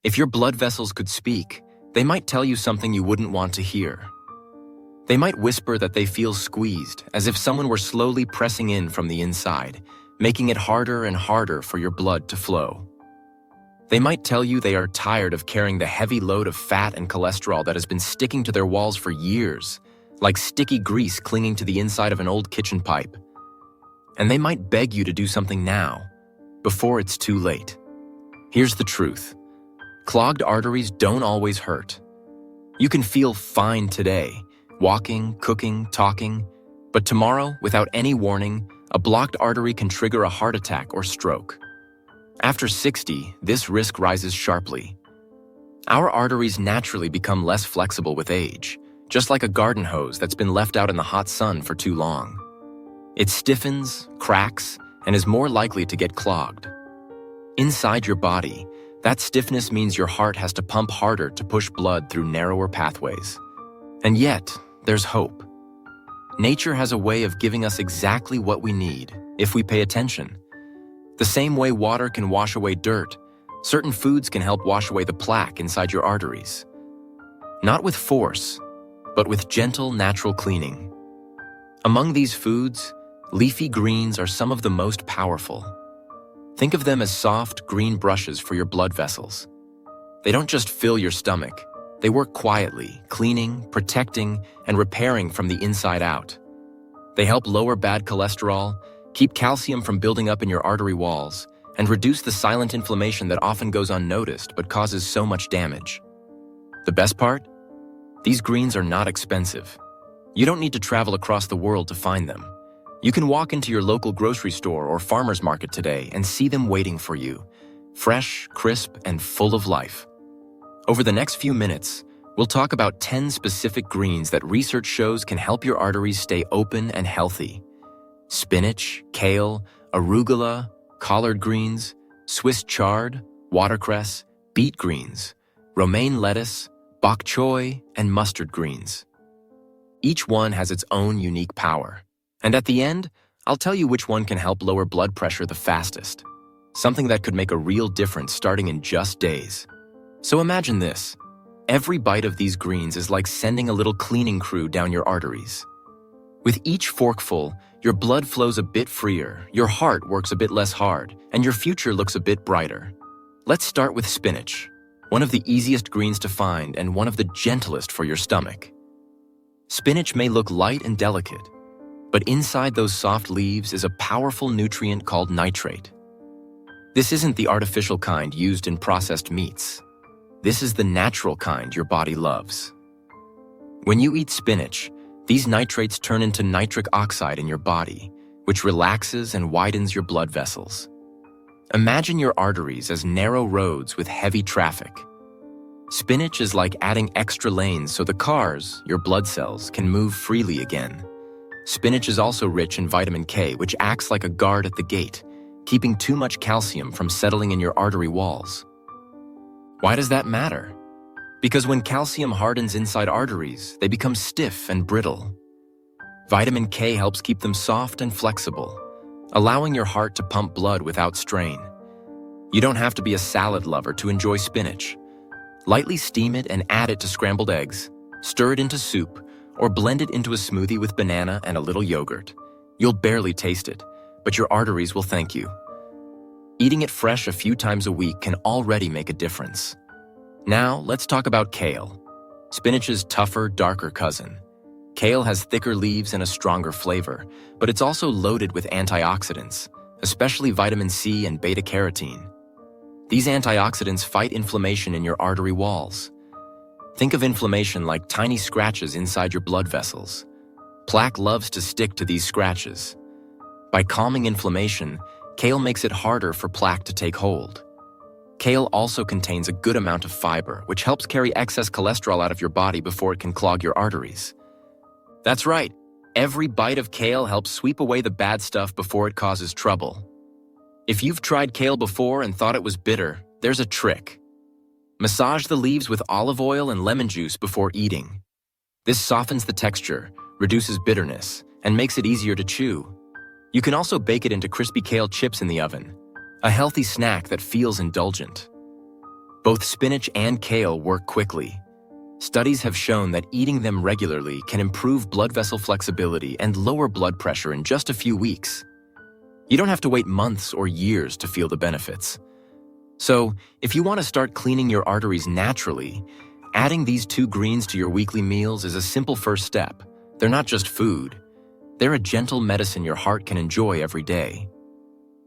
If your blood vessels could speak, they might tell you something you wouldn't want to hear. They might whisper that they feel squeezed, as if someone were slowly pressing in from the inside, making it harder and harder for your blood to flow. They might tell you they are tired of carrying the heavy load of fat and cholesterol that has been sticking to their walls for years, like sticky grease clinging to the inside of an old kitchen pipe. And they might beg you to do something now, before it's too late. Here's the truth. Clogged arteries don't always hurt. You can feel fine today, walking, cooking, talking, but tomorrow, without any warning, a blocked artery can trigger a heart attack or stroke. After 60, this risk rises sharply. Our arteries naturally become less flexible with age, just like a garden hose that's been left out in the hot sun for too long. It stiffens, cracks, and is more likely to get clogged. Inside your body, that stiffness means your heart has to pump harder to push blood through narrower pathways. And yet, there's hope. Nature has a way of giving us exactly what we need, if we pay attention. The same way water can wash away dirt, certain foods can help wash away the plaque inside your arteries. Not with force, but with gentle, natural cleaning. Among these foods, leafy greens are some of the most powerful. Think of them as soft, green brushes for your blood vessels. They don't just fill your stomach. They work quietly, cleaning, protecting, and repairing from the inside out. They help lower bad cholesterol, keep calcium from building up in your artery walls, and reduce the silent inflammation that often goes unnoticed but causes so much damage. The best part? These greens are not expensive. You don't need to travel across the world to find them. You can walk into your local grocery store or farmer's market today and see them waiting for you, fresh, crisp, and full of life. Over the next few minutes, we'll talk about 10 specific greens that research shows can help your arteries stay open and healthy. Spinach, kale, arugula, collard greens, Swiss chard, watercress, beet greens, romaine lettuce, bok choy, and mustard greens. Each one has its own unique power. And at the end, I'll tell you which one can help lower blood pressure the fastest. Something that could make a real difference starting in just days. So imagine this. Every bite of these greens is like sending a little cleaning crew down your arteries. With each forkful, your blood flows a bit freer, your heart works a bit less hard, and your future looks a bit brighter. Let's start with spinach, one of the easiest greens to find and one of the gentlest for your stomach. Spinach may look light and delicate, but inside those soft leaves is a powerful nutrient called nitrate. This isn't the artificial kind used in processed meats. This is the natural kind your body loves. When you eat spinach, these nitrates turn into nitric oxide in your body, which relaxes and widens your blood vessels. Imagine your arteries as narrow roads with heavy traffic. Spinach is like adding extra lanes so the cars, your blood cells, can move freely again. Spinach is also rich in vitamin K, which acts like a guard at the gate, keeping too much calcium from settling in your artery walls. Why does that matter? Because when calcium hardens inside arteries, they become stiff and brittle. Vitamin K helps keep them soft and flexible, allowing your heart to pump blood without strain. You don't have to be a salad lover to enjoy spinach. Lightly steam it and add it to scrambled eggs, stir it into soup, or blend it into a smoothie with banana and a little yogurt. You'll barely taste it, but your arteries will thank you. Eating it fresh a few times a week can already make a difference. Now, let's talk about kale, spinach's tougher, darker cousin. Kale has thicker leaves and a stronger flavor, but it's also loaded with antioxidants, especially vitamin C and beta-carotene. These antioxidants fight inflammation in your artery walls. Think of inflammation like tiny scratches inside your blood vessels. Plaque loves to stick to these scratches. By calming inflammation, kale makes it harder for plaque to take hold. Kale also contains a good amount of fiber, which helps carry excess cholesterol out of your body before it can clog your arteries. That's right, every bite of kale helps sweep away the bad stuff before it causes trouble. If you've tried kale before and thought it was bitter, there's a trick. Massage the leaves with olive oil and lemon juice before eating. This softens the texture, reduces bitterness, and makes it easier to chew. You can also bake it into crispy kale chips in the oven, a healthy snack that feels indulgent. Both spinach and kale work quickly. Studies have shown that eating them regularly can improve blood vessel flexibility and lower blood pressure in just a few weeks. You don't have to wait months or years to feel the benefits. So, if you want to start cleaning your arteries naturally, adding these 2 greens to your weekly meals is a simple first step. They're not just food. They're a gentle medicine your heart can enjoy every day.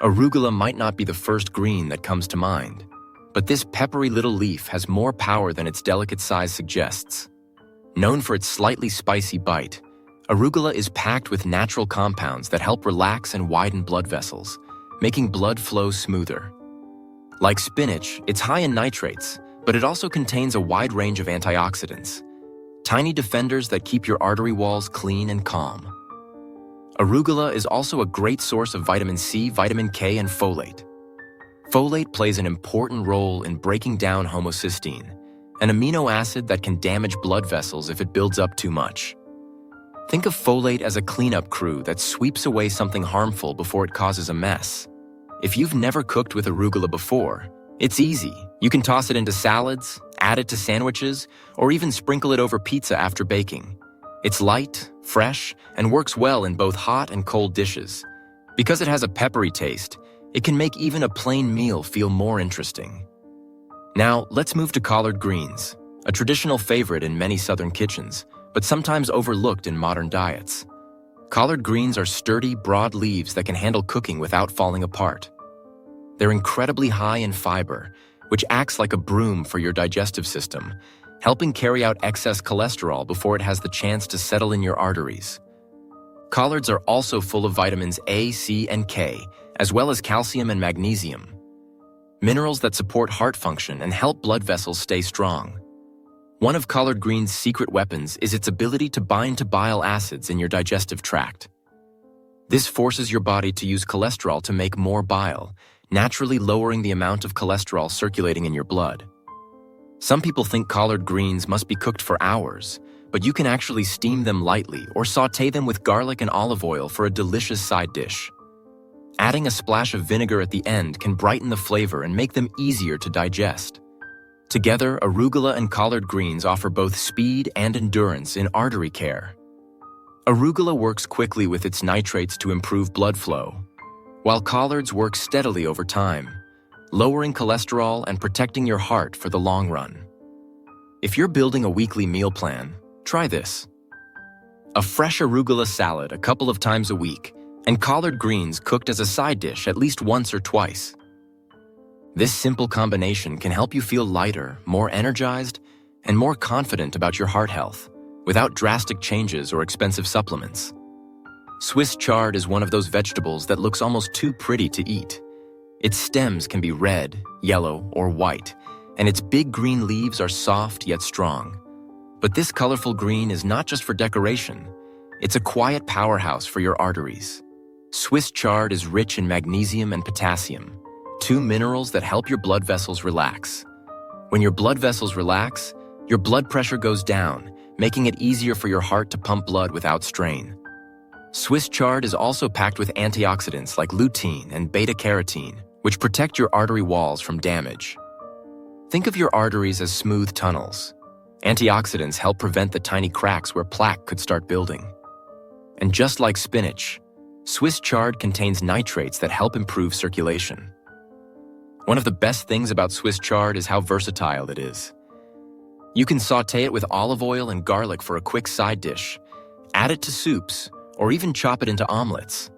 Arugula might not be the first green that comes to mind, but this peppery little leaf has more power than its delicate size suggests. Known for its slightly spicy bite, arugula is packed with natural compounds that help relax and widen blood vessels, making blood flow smoother. Like spinach, it's high in nitrates, but it also contains a wide range of antioxidants, tiny defenders that keep your artery walls clean and calm. Arugula is also a great source of vitamin C, vitamin K, and folate. Folate plays an important role in breaking down homocysteine, an amino acid that can damage blood vessels if it builds up too much. Think of folate as a cleanup crew that sweeps away something harmful before it causes a mess. If you've never cooked with arugula before, it's easy. You can toss it into salads, add it to sandwiches, or even sprinkle it over pizza after baking. It's light, fresh, and works well in both hot and cold dishes. Because it has a peppery taste, it can make even a plain meal feel more interesting. Now, let's move to collard greens, a traditional favorite in many southern kitchens, but sometimes overlooked in modern diets. Collard greens are sturdy, broad leaves that can handle cooking without falling apart. They're incredibly high in fiber, which acts like a broom for your digestive system, helping carry out excess cholesterol before it has the chance to settle in your arteries. Collards are also full of vitamins A, C, and K, as well as calcium and magnesium, minerals that support heart function and help blood vessels stay strong. One of collard green's secret weapons is its ability to bind to bile acids in your digestive tract. This forces your body to use cholesterol to make more bile, naturally lowering the amount of cholesterol circulating in your blood. Some people think collard greens must be cooked for hours, but you can actually steam them lightly or sauté them with garlic and olive oil for a delicious side dish. Adding a splash of vinegar at the end can brighten the flavor and make them easier to digest. Together, arugula and collard greens offer both speed and endurance in artery care. Arugula works quickly with its nitrates to improve blood flow, while collards work steadily over time, lowering cholesterol and protecting your heart for the long run. If you're building a weekly meal plan, try this. A fresh arugula salad a couple of times a week, and collard greens cooked as a side dish at least once or twice. This simple combination can help you feel lighter, more energized, and more confident about your heart health, without drastic changes or expensive supplements. Swiss chard is one of those vegetables that looks almost too pretty to eat. Its stems can be red, yellow, or white, and its big green leaves are soft yet strong. But this colorful green is not just for decoration. It's a quiet powerhouse for your arteries. Swiss chard is rich in magnesium and potassium, 2 minerals that help your blood vessels relax. When your blood vessels relax, your blood pressure goes down, making it easier for your heart to pump blood without strain. Swiss chard is also packed with antioxidants like lutein and beta-carotene, which protect your artery walls from damage. Think of your arteries as smooth tunnels. Antioxidants help prevent the tiny cracks where plaque could start building. And just like spinach, Swiss chard contains nitrates that help improve circulation. One of the best things about Swiss chard is how versatile it is. You can sauté it with olive oil and garlic for a quick side dish, add it to soups, or even chop it into omelets.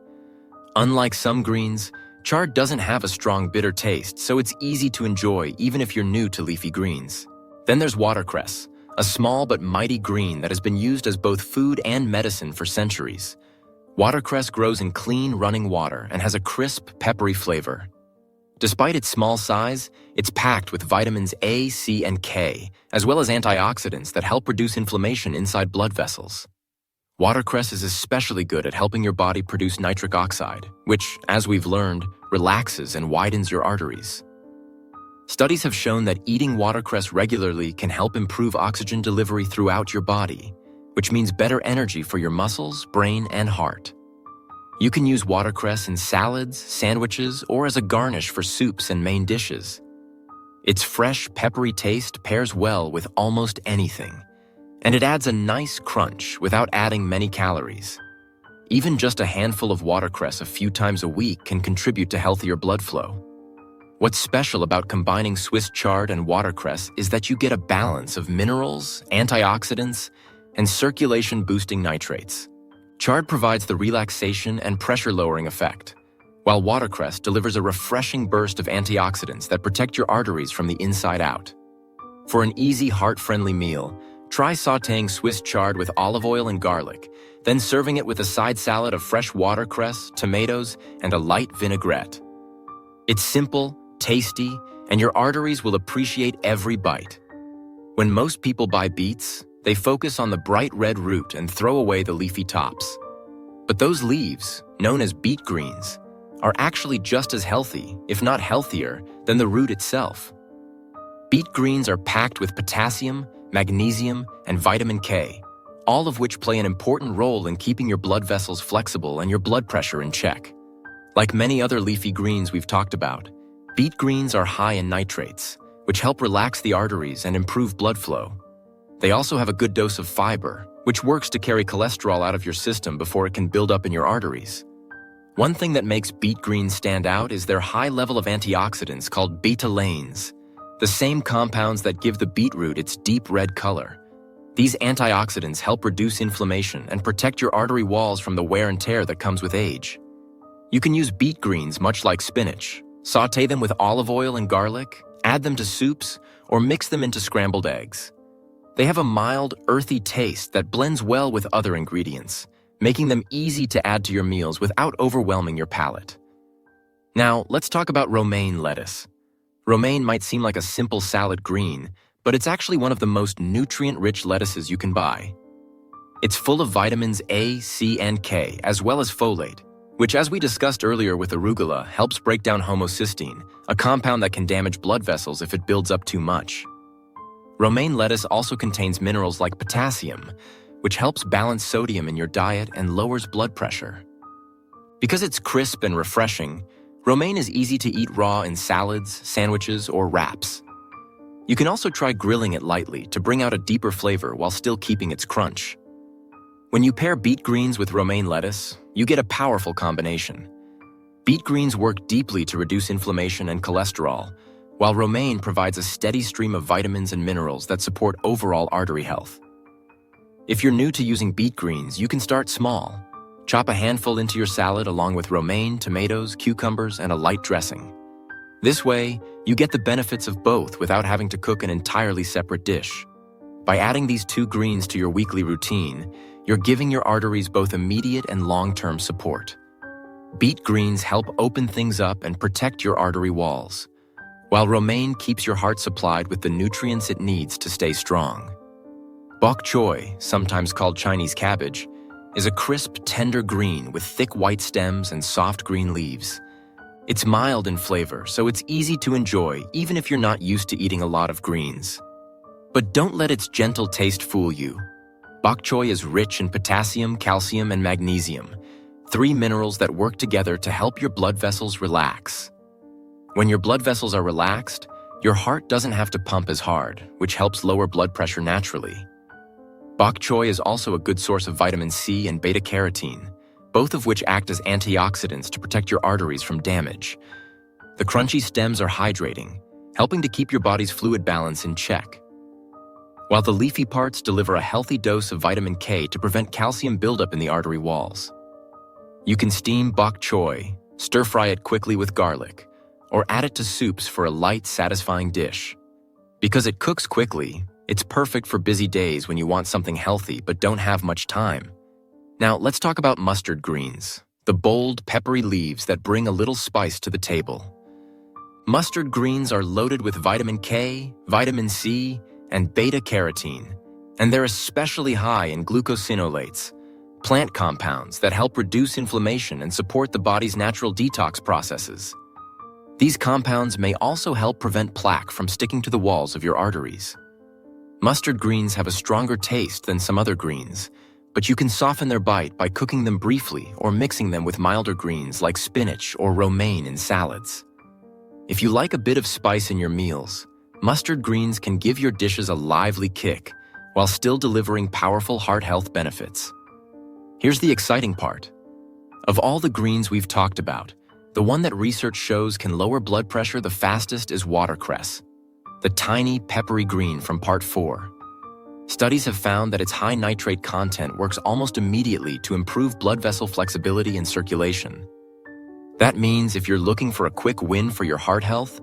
Unlike some greens, chard doesn't have a strong bitter taste, so it's easy to enjoy even if you're new to leafy greens. Then there's watercress, a small but mighty green that has been used as both food and medicine for centuries. Watercress grows in clean, running water and has a crisp, peppery flavor. Despite its small size, it's packed with vitamins A, C, and K, as well as antioxidants that help reduce inflammation inside blood vessels. Watercress is especially good at helping your body produce nitric oxide, which, as we've learned, relaxes and widens your arteries. Studies have shown that eating watercress regularly can help improve oxygen delivery throughout your body, which means better energy for your muscles, brain, and heart. You can use watercress in salads, sandwiches, or as a garnish for soups and main dishes. Its fresh, peppery taste pairs well with almost anything, and it adds a nice crunch without adding many calories. Even just a handful of watercress a few times a week can contribute to healthier blood flow. What's special about combining Swiss chard and watercress is that you get a balance of minerals, antioxidants, and circulation-boosting nitrates. Chard provides the relaxation and pressure-lowering effect, while watercress delivers a refreshing burst of antioxidants that protect your arteries from the inside out. For an easy, heart-friendly meal, try sautéing Swiss chard with olive oil and garlic, then serving it with a side salad of fresh watercress, tomatoes, and a light vinaigrette. It's simple, tasty, and your arteries will appreciate every bite. When most people buy beets, they focus on the bright red root and throw away the leafy tops. But those leaves, known as beet greens, are actually just as healthy, if not healthier, than the root itself. Beet greens are packed with potassium, magnesium, and vitamin K, all of which play an important role in keeping your blood vessels flexible and your blood pressure in check. Like many other leafy greens we've talked about, beet greens are high in nitrates, which help relax the arteries and improve blood flow. They also have a good dose of fiber, which works to carry cholesterol out of your system before it can build up in your arteries. One thing that makes beet greens stand out is their high level of antioxidants called betalains, the same compounds that give the beetroot its deep red color. These antioxidants help reduce inflammation and protect your artery walls from the wear and tear that comes with age. You can use beet greens much like spinach. Sauté them with olive oil and garlic, add them to soups, or mix them into scrambled eggs. They have a mild, earthy taste that blends well with other ingredients, making them easy to add to your meals without overwhelming your palate. Now, let's talk about romaine lettuce. Romaine might seem like a simple salad green, but it's actually one of the most nutrient-rich lettuces you can buy. It's full of vitamins A, C, and K, as well as folate, which, as we discussed earlier with arugula, helps break down homocysteine, a compound that can damage blood vessels if it builds up too much. Romaine lettuce also contains minerals like potassium, which helps balance sodium in your diet and lowers blood pressure. Because it's crisp and refreshing, romaine is easy to eat raw in salads, sandwiches, or wraps. You can also try grilling it lightly to bring out a deeper flavor while still keeping its crunch. When you pair beet greens with romaine lettuce, you get a powerful combination. Beet greens work deeply to reduce inflammation and cholesterol, while romaine provides a steady stream of vitamins and minerals that support overall artery health. If you're new to using beet greens, you can start small. Chop a handful into your salad along with romaine, tomatoes, cucumbers, and a light dressing. This way, you get the benefits of both without having to cook an entirely separate dish. By adding these two greens to your weekly routine, you're giving your arteries both immediate and long-term support. Beet greens help open things up and protect your artery walls, while romaine keeps your heart supplied with the nutrients it needs to stay strong. Bok choy, sometimes called Chinese cabbage, is a crisp, tender green with thick white stems and soft green leaves. It's mild in flavor, so it's easy to enjoy even if you're not used to eating a lot of greens. But don't let its gentle taste fool you. Bok choy is rich in potassium, calcium, and magnesium, three minerals that work together to help your blood vessels relax. When your blood vessels are relaxed, your heart doesn't have to pump as hard, which helps lower blood pressure naturally. Bok choy is also a good source of vitamin C and beta-carotene, both of which act as antioxidants to protect your arteries from damage. The crunchy stems are hydrating, helping to keep your body's fluid balance in check, while the leafy parts deliver a healthy dose of vitamin K to prevent calcium buildup in the artery walls. You can steam bok choy, stir-fry it quickly with garlic, or add it to soups for a light, satisfying dish. Because it cooks quickly, it's perfect for busy days when you want something healthy but don't have much time. Now, let's talk about mustard greens, the bold, peppery leaves that bring a little spice to the table. Mustard greens are loaded with vitamin K, vitamin C, and beta-carotene, and they're especially high in glucosinolates, plant compounds that help reduce inflammation and support the body's natural detox processes. These compounds may also help prevent plaque from sticking to the walls of your arteries. Mustard greens have a stronger taste than some other greens, but you can soften their bite by cooking them briefly or mixing them with milder greens like spinach or romaine in salads. If you like a bit of spice in your meals, mustard greens can give your dishes a lively kick while still delivering powerful heart health benefits. Here's the exciting part. Of all the greens we've talked about, the one that research shows can lower blood pressure the fastest is watercress, the tiny, peppery green from part 4. Studies have found that its high nitrate content works almost immediately to improve blood vessel flexibility and circulation. That means if you're looking for a quick win for your heart health,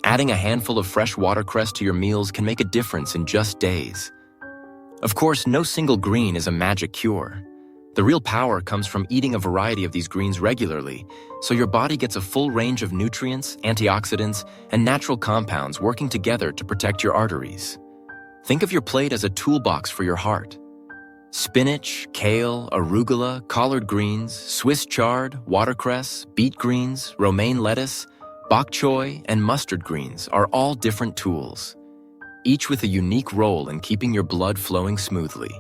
adding a handful of fresh watercress to your meals can make a difference in just days. Of course, no single green is a magic cure. The real power comes from eating a variety of these greens regularly, so your body gets a full range of nutrients, antioxidants, and natural compounds working together to protect your arteries. Think of your plate as a toolbox for your heart. Spinach, kale, arugula, collard greens, Swiss chard, watercress, beet greens, romaine lettuce, bok choy, and mustard greens are all different tools, each with a unique role in keeping your blood flowing smoothly.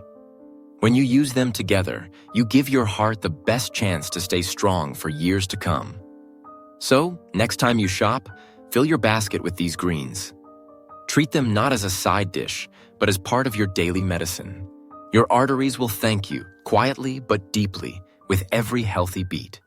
When you use them together, you give your heart the best chance to stay strong for years to come. So, next time you shop, fill your basket with these greens. Treat them not as a side dish, but as part of your daily medicine. Your arteries will thank you, quietly but deeply, with every healthy beet.